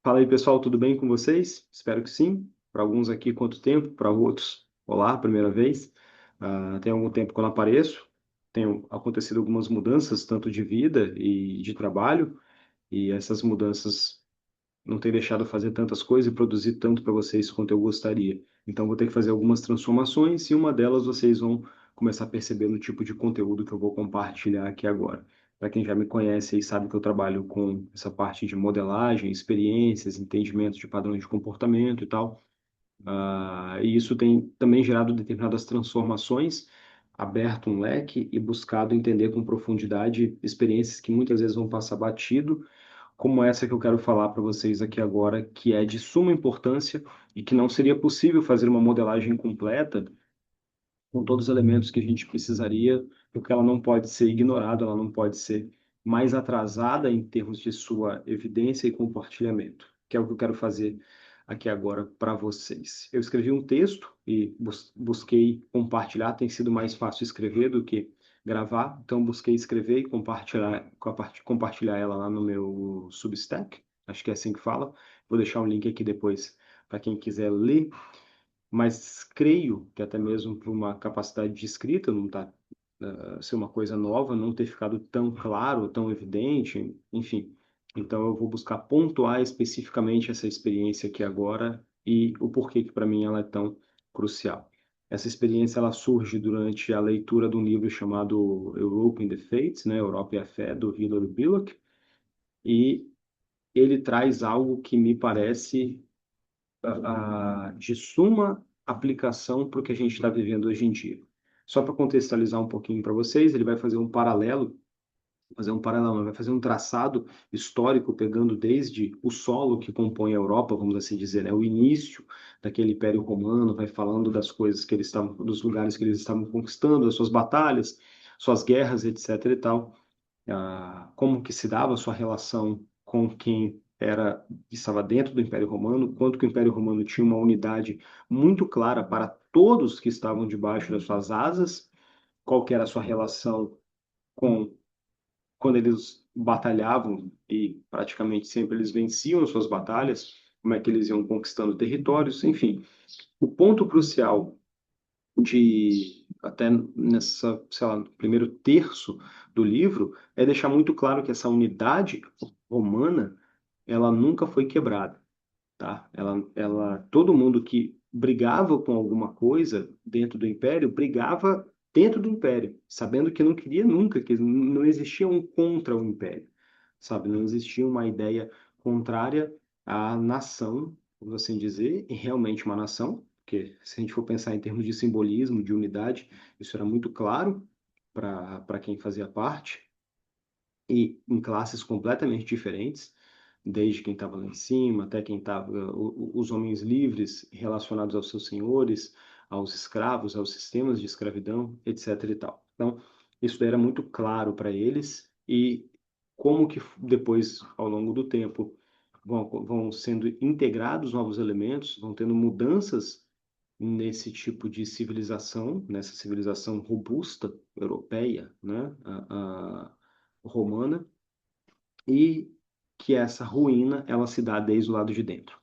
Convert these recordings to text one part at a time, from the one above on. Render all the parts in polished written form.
Fala aí, pessoal, tudo bem com vocês? Espero que sim. Para alguns aqui, quanto tempo? Para outros, olá, primeira vez. Tem algum tempo que eu não apareço. Tenho acontecido algumas mudanças, tanto de vida e de trabalho, e essas mudanças não têm deixado eu fazer tantas coisas e produzir tanto para vocês quanto eu gostaria. Então, vou ter que fazer algumas transformações, e uma delas vocês vão começar a perceber no tipo de conteúdo que eu vou compartilhar aqui agora. Para quem já me conhece e sabe que eu trabalho com essa parte de modelagem, experiências, entendimento de padrões de comportamento e tal. E isso tem também gerado determinadas transformações, aberto um leque e buscado entender com profundidade experiências que muitas vezes vão passar batido, como essa que eu quero falar para vocês aqui agora, que é de suma importância e que não seria possível fazer uma modelagem completa com todos os elementos que a gente precisaria, porque ela não pode ser ignorada, ela não pode ser mais atrasada em termos de sua evidência e compartilhamento, que é o que eu quero fazer aqui agora para vocês. Eu escrevi um texto e busquei compartilhar, tem sido mais fácil escrever do que gravar, então busquei escrever e compartilhar ela lá no meu Substack, acho que é assim que fala. Vou deixar um link aqui depois para quem quiser ler, mas creio que até mesmo por uma capacidade de escrita não está ser uma coisa nova, não ter ficado tão claro, tão evidente, enfim. Então eu vou buscar pontuar especificamente essa experiência aqui agora e o porquê que para mim ela é tão crucial. Essa experiência ela surge durante a leitura de um livro chamado Europe in the Fates, né, Europa e a Fé, do Hilary Billock, e ele traz algo que me parece de suma aplicação para o que a gente está vivendo hoje em dia. Só para contextualizar um pouquinho para vocês, ele vai fazer um paralelo, não, vai fazer um traçado histórico pegando desde o solo que compõe a Europa, vamos assim dizer, né, o início daquele Império Romano, vai falando das coisas que eles estavam, dos lugares que eles estavam conquistando, as suas batalhas, suas guerras, etc. e tal, como que se dava a sua relação com quem estava dentro do Império Romano, quanto que o Império Romano tinha uma unidade muito clara para todos que estavam debaixo das suas asas, qual que era a sua relação com quando eles batalhavam e praticamente sempre eles venciam as suas batalhas, como é que eles iam conquistando territórios, enfim. O ponto crucial de até nessa, sei lá, no primeiro terço do livro é deixar muito claro que essa unidade romana, ela nunca foi quebrada, tá? Todo mundo que brigava com alguma coisa dentro do império, brigava dentro do império, sabendo que não queria nunca, que não existia um contra o império, sabe? Não existia uma ideia contrária à nação, vamos assim dizer, e realmente uma nação, porque se a gente for pensar em termos de simbolismo, de unidade, isso era muito claro para quem fazia parte, e em classes completamente diferentes, desde quem estava lá em cima até quem estava, os homens livres relacionados aos seus senhores, aos escravos, aos sistemas de escravidão, etc. e tal. Então, isso daí era muito claro para eles e como que depois, ao longo do tempo, vão sendo integrados novos elementos, vão tendo mudanças nesse tipo de civilização, nessa civilização robusta europeia, né? Romana, e que essa ruína ela se dá desde o lado de dentro.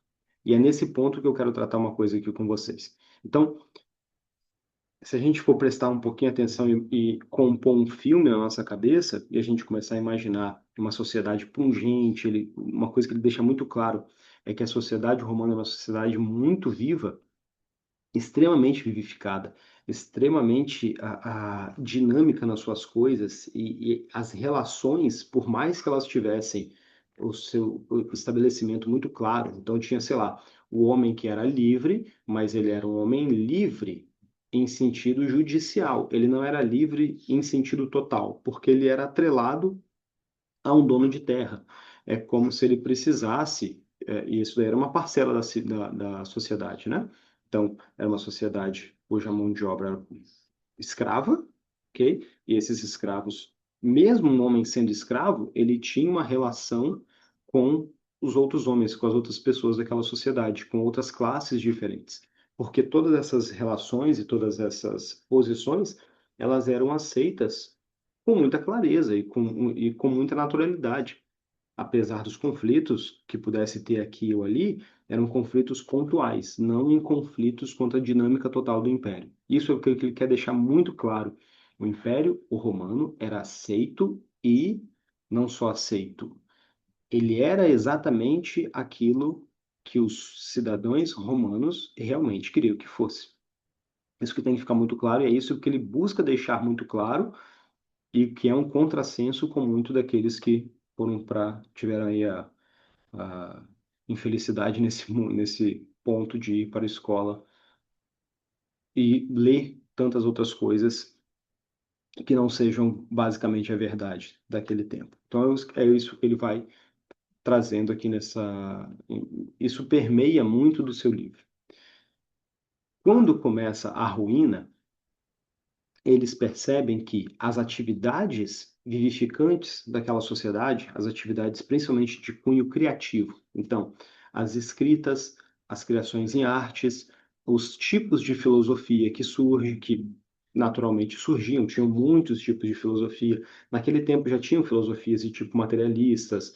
E é nesse ponto que eu quero tratar uma coisa aqui com vocês. Então, se a gente for prestar um pouquinho atenção e compor um filme na nossa cabeça, e a gente começar a imaginar uma sociedade pungente, uma coisa que ele deixa muito claro é que a sociedade romana é uma sociedade muito viva, extremamente vivificada, extremamente dinâmica nas suas coisas e as relações, por mais que elas tivessem o estabelecimento muito claro, então tinha, sei lá, o homem que era livre, mas ele era um homem livre em sentido judicial, ele não era livre em sentido total, porque ele era atrelado a um dono de terra. É como se ele precisasse, e isso daí era uma parcela da sociedade, né? Então, era uma sociedade cuja mão de obra era escrava, ok? E esses escravos, mesmo um homem sendo escravo, ele tinha uma relação com os outros homens, com as outras pessoas daquela sociedade, com outras classes diferentes. Porque todas essas relações e todas essas posições, elas eram aceitas com muita clareza e com muita naturalidade. apesar dos conflitos que pudesse ter aqui ou ali, eram conflitos pontuais, não em conflitos contra a dinâmica total do império. Isso é o que ele quer deixar muito claro. O Império Romano era aceito e não só aceito, ele era exatamente aquilo que os cidadãos romanos realmente queriam que fosse. Isso que tem que ficar muito claro, e é isso que ele busca deixar muito claro, e que é um contrassenso com muito daqueles que foram para tiveram aí a infelicidade nesse ponto de ir para a escola e ler tantas outras coisas que não sejam basicamente a verdade daquele tempo. Então é isso que ele vai trazendo aqui nessa. Isso permeia muito do seu livro. Quando começa a ruína, eles percebem que as atividades vivificantes daquela sociedade, as atividades principalmente de cunho criativo, então, as escritas, as criações em artes, os tipos de filosofia que surgem, que naturalmente surgiam, tinham muitos tipos de filosofia. Naquele tempo já tinham filosofias de tipo materialistas,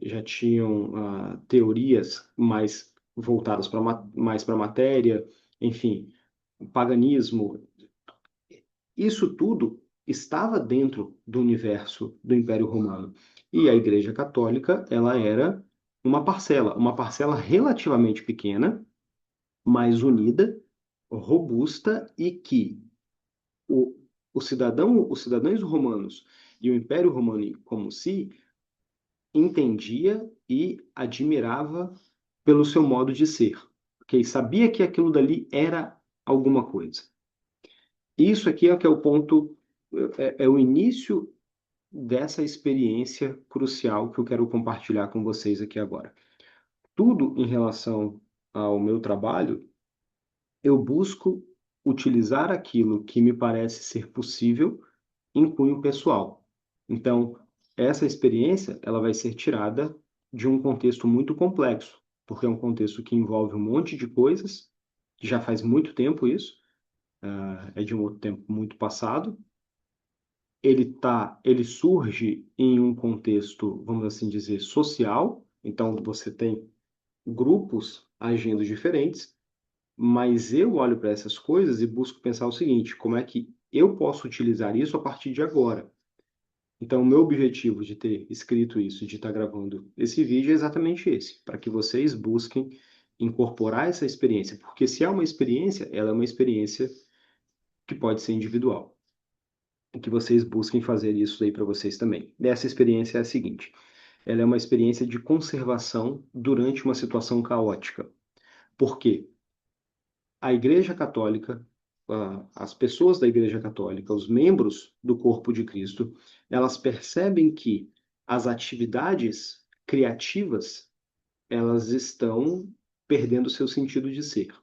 já tinham teorias mais voltadas mais para a matéria, enfim, o paganismo, isso tudo estava dentro do universo do Império Romano. E a Igreja Católica, ela era uma parcela relativamente pequena, mas unida, robusta e que o, os cidadãos romanos e o Império Romano como si entendia e admirava pelo seu modo de ser, porque sabia que aquilo dali era alguma coisa. Isso aqui é que é o ponto, é o início dessa experiência crucial que eu quero compartilhar com vocês aqui agora. Tudo em relação ao meu trabalho, eu busco utilizar aquilo que me parece ser possível em cunho pessoal. Então, essa experiência, ela vai ser tirada de um contexto muito complexo, porque é um contexto que envolve um monte de coisas, que já faz muito tempo isso, é de um outro tempo muito passado, ele surge em um contexto, vamos assim dizer, social. Então você tem grupos agindo diferentes, mas eu olho para essas coisas e busco pensar o seguinte: como é que eu posso utilizar isso a partir de agora? Então, o meu objetivo de ter escrito isso, de estar gravando esse vídeo é exatamente esse, para que vocês busquem incorporar essa experiência, porque se é uma experiência, ela é uma experiência que pode ser individual. Que vocês busquem fazer isso aí para vocês também. Essa experiência é a seguinte: ela é uma experiência de conservação durante uma situação caótica. Por quê? A Igreja Católica, as pessoas da Igreja Católica, os membros do corpo de Cristo, elas percebem que as atividades criativas, elas estão perdendo seu sentido de ser.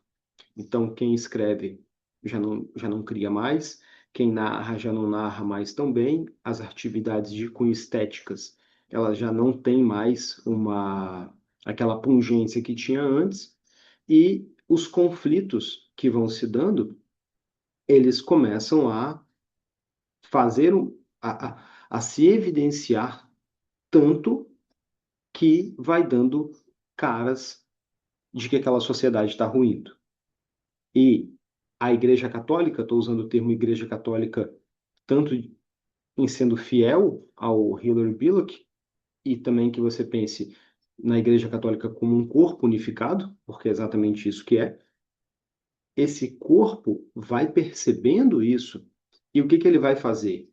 Então, quem escreve já não cria mais, quem narra já não narra mais tão bem, as atividades de cunho estéticas, elas já não têm mais aquela pungência que tinha antes, e os conflitos que vão se dando, eles começam a fazer, a se evidenciar tanto que vai dando caras de que aquela sociedade está ruindo. E a Igreja Católica, estou usando o termo Igreja Católica tanto em sendo fiel ao Hilary Billock, e também que você pense na Igreja Católica como um corpo unificado, porque é exatamente isso que é. Esse corpo vai percebendo isso, e o que que ele vai fazer?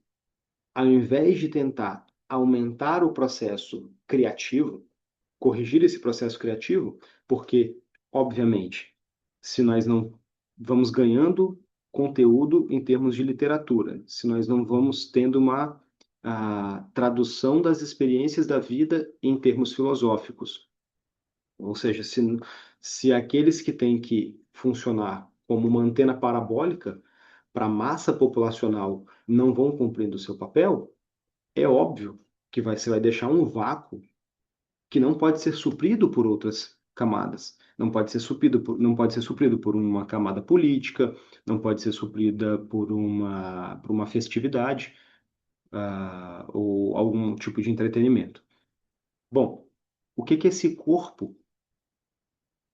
Ao invés de tentar aumentar o processo criativo, corrigir esse processo criativo, porque, obviamente, se nós não vamos ganhando conteúdo em termos de literatura, se nós não vamos tendo uma tradução das experiências da vida em termos filosóficos, ou seja, se aqueles que têm que funcionar como uma antena parabólica para a massa populacional não vão cumprindo o seu papel, é óbvio que você vai deixar um vácuo que não pode ser suprido por outras camadas. Não pode ser suprido por uma camada política, não pode ser suprida por uma festividade, ou algum tipo de entretenimento. Bom, o que que esse corpo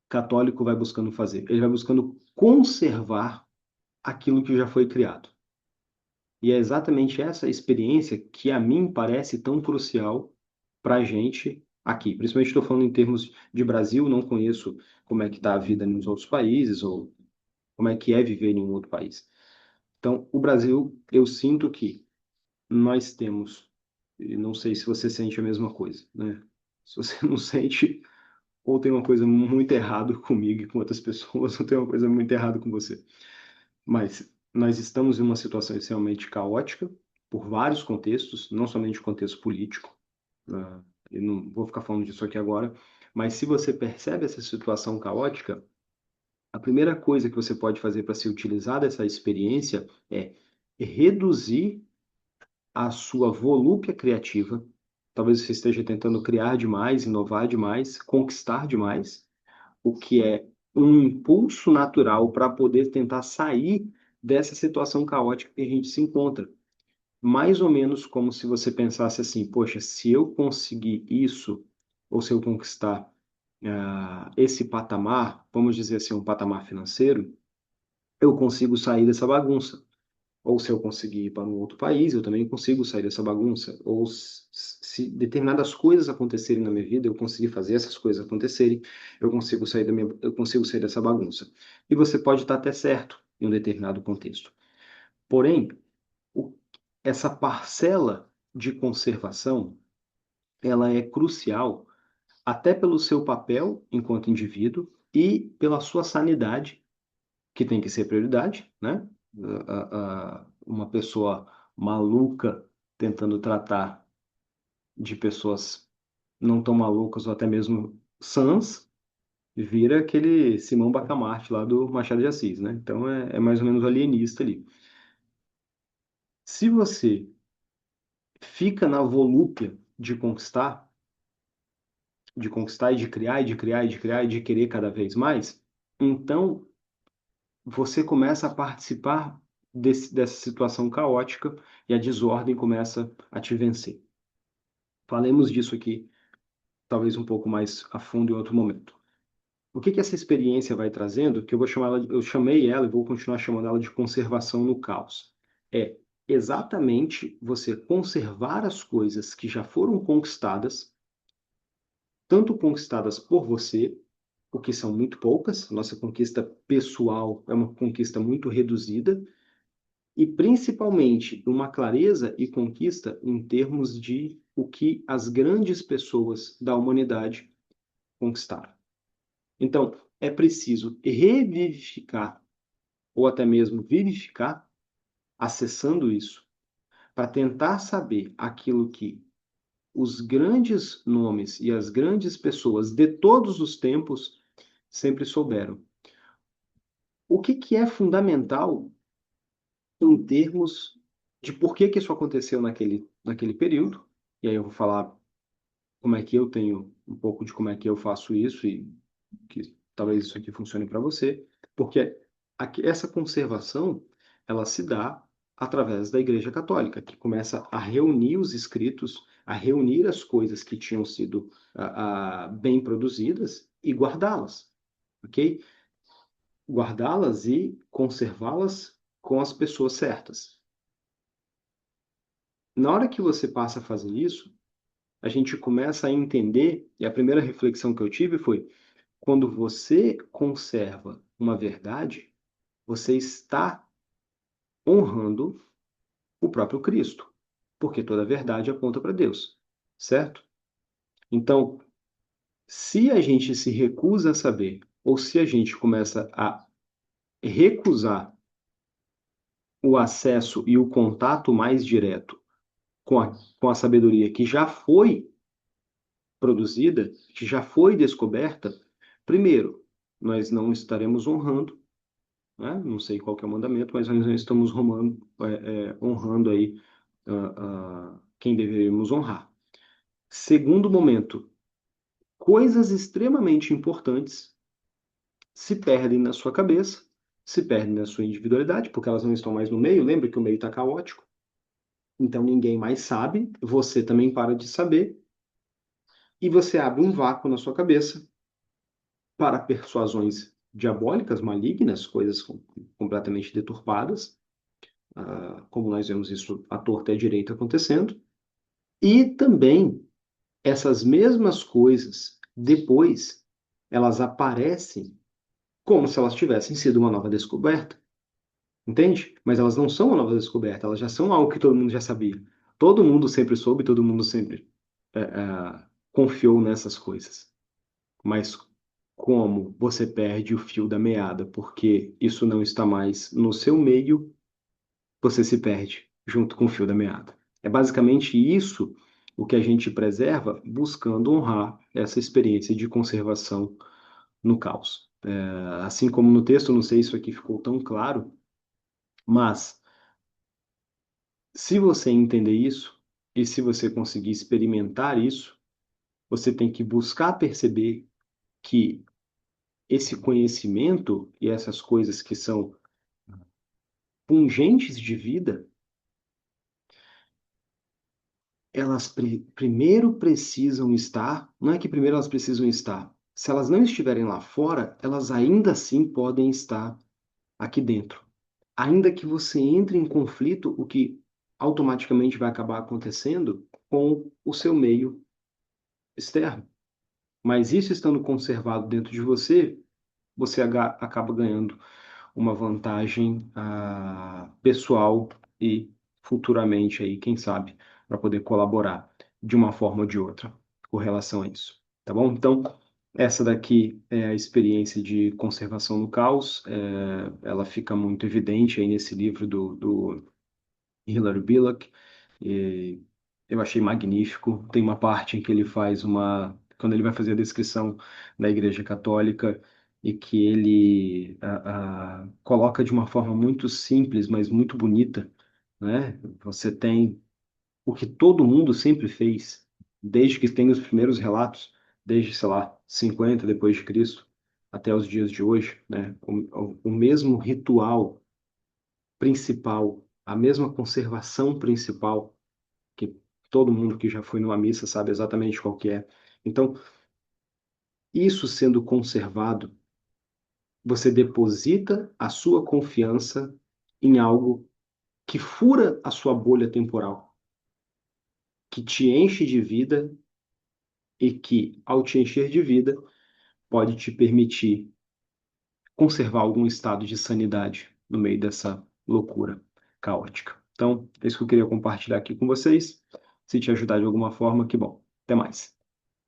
católico vai buscando fazer? Ele vai buscando conservar aquilo que já foi criado. E é exatamente essa experiência que a mim parece tão crucial para a gente aqui. Principalmente estou falando em termos de Brasil, não conheço como é que está a vida nos outros países ou como é que é viver em um outro país. Então, o Brasil, eu sinto que nós temos, e não sei se você sente a mesma coisa, né? Se você não sente, ou tem uma coisa muito errada comigo e com outras pessoas, ou tem uma coisa muito errada com você. Mas nós estamos em uma situação extremamente caótica, por vários contextos, não somente o contexto político. né? Eu não vou ficar falando disso aqui agora, mas se você percebe essa situação caótica, a primeira coisa que você pode fazer para se utilizar dessa experiência é reduzir a sua volúpia criativa. Talvez você esteja tentando criar demais, inovar demais, conquistar demais, o que é um impulso natural para poder tentar sair dessa situação caótica que a gente se encontra. Mais ou menos como se você pensasse assim: poxa, se eu conseguir isso, ou se eu conquistar esse patamar, vamos dizer assim, um patamar financeiro, eu consigo sair dessa bagunça. Ou se eu conseguir ir para um outro país, eu também consigo sair dessa bagunça. Ou se determinadas coisas acontecerem na minha vida, eu conseguir fazer essas coisas acontecerem, eu consigo sair dessa bagunça. E você pode estar até certo em um determinado contexto. Porém, o- essa parcela de conservação, ela é crucial até pelo seu papel enquanto indivíduo e pela sua sanidade, que tem que ser prioridade, né? Uma pessoa maluca tentando tratar de pessoas não tão malucas ou até mesmo sãs, vira aquele Simão Bacamarte lá do Machado de Assis, né? Então é mais ou menos alienista ali. Se você fica na volúpia de conquistar e de criar e de criar e de criar e de querer cada vez mais, então você começa a participar dessa situação caótica e a desordem começa a te vencer. Falemos disso aqui, talvez um pouco mais a fundo em outro momento. O que que essa experiência vai trazendo, que eu vou chamar ela, eu chamei ela e vou continuar chamando ela de conservação no caos. É exatamente você conservar as coisas que já foram conquistadas, tanto conquistadas por você, o que são muito poucas, nossa conquista pessoal é uma conquista muito reduzida, e principalmente uma clareza e conquista em termos de o que as grandes pessoas da humanidade conquistaram. Então, é preciso revivificar, ou até mesmo vivificar, acessando isso, para tentar saber aquilo que os grandes nomes e as grandes pessoas de todos os tempos sempre souberam. O que que é fundamental em termos de por que que isso aconteceu naquele período, e aí eu vou falar como é que eu tenho um pouco de como é que eu faço isso e que talvez isso aqui funcione para você, porque essa conservação ela se dá através da Igreja Católica, que começa a reunir os escritos, a reunir as coisas que tinham sido bem produzidas e guardá-las, ok? Guardá-las e conservá-las com as pessoas certas. Na hora que você passa a fazer isso, a gente começa a entender, e a primeira reflexão que eu tive foi: quando você conserva uma verdade, você está honrando o próprio Cristo, porque toda verdade aponta para Deus, certo? Então, se a gente se recusa a saber, ou se a gente começa a recusar o acesso e o contato mais direto com a sabedoria que já foi produzida, que já foi descoberta, primeiro, nós não estaremos honrando, né? Não sei qual que é o mandamento, mas nós não estamos honrando aí quem deveríamos honrar. Segundo momento, coisas extremamente importantes se perdem na sua cabeça, se perdem na sua individualidade, porque elas não estão mais no meio. Lembra que o meio está caótico, então ninguém mais sabe, você também para de saber, e você abre um vácuo na sua cabeça para persuasões diabólicas, malignas, coisas completamente deturpadas, como nós vemos isso à torta e à direita acontecendo, e também essas mesmas coisas, depois, elas aparecem como se elas tivessem sido uma nova descoberta, entende? Mas elas não são uma nova descoberta, elas já são algo que todo mundo já sabia. Todo mundo sempre soube, todo mundo sempre confiou nessas coisas. Mas como você perde o fio da meada, porque isso não está mais no seu meio, você se perde junto com o fio da meada. É basicamente isso o que a gente preserva, buscando honrar essa experiência de conservação no caos. Assim como no texto, não sei se isso aqui ficou tão claro, mas se você entender isso, e se você conseguir experimentar isso, você tem que buscar perceber que esse conhecimento e essas coisas que são pungentes de vida, elas primeiro precisam estar, não é que primeiro elas precisam estar, se elas não estiverem lá fora, elas ainda assim podem estar aqui dentro. Ainda que você entre em conflito, o que automaticamente vai acabar acontecendo com o seu meio externo. Mas isso estando conservado dentro de você, você acaba ganhando uma vantagem pessoal e futuramente aí, quem sabe, para poder colaborar de uma forma ou de outra com relação a isso, tá bom? Então, essa daqui é a experiência de conservação no caos, ela fica muito evidente aí nesse livro do Hilary Billock, e eu achei magnífico. Tem uma parte em que ele faz quando ele vai fazer a descrição da Igreja Católica e que ele coloca de uma forma muito simples, mas muito bonita, né? Você tem o que todo mundo sempre fez, desde que tem os primeiros relatos, desde, sei lá, 50 depois de Cristo, até os dias de hoje, né? O mesmo ritual principal, a mesma conservação principal, que todo mundo que já foi numa missa sabe exatamente qual que é. Então, isso sendo conservado, você deposita a sua confiança em algo que fura a sua bolha temporal, que te enche de vida e que, ao te encher de vida, pode te permitir conservar algum estado de sanidade no meio dessa loucura caótica. Então, é isso que eu queria compartilhar aqui com vocês. Se te ajudar de alguma forma, que bom. Até mais.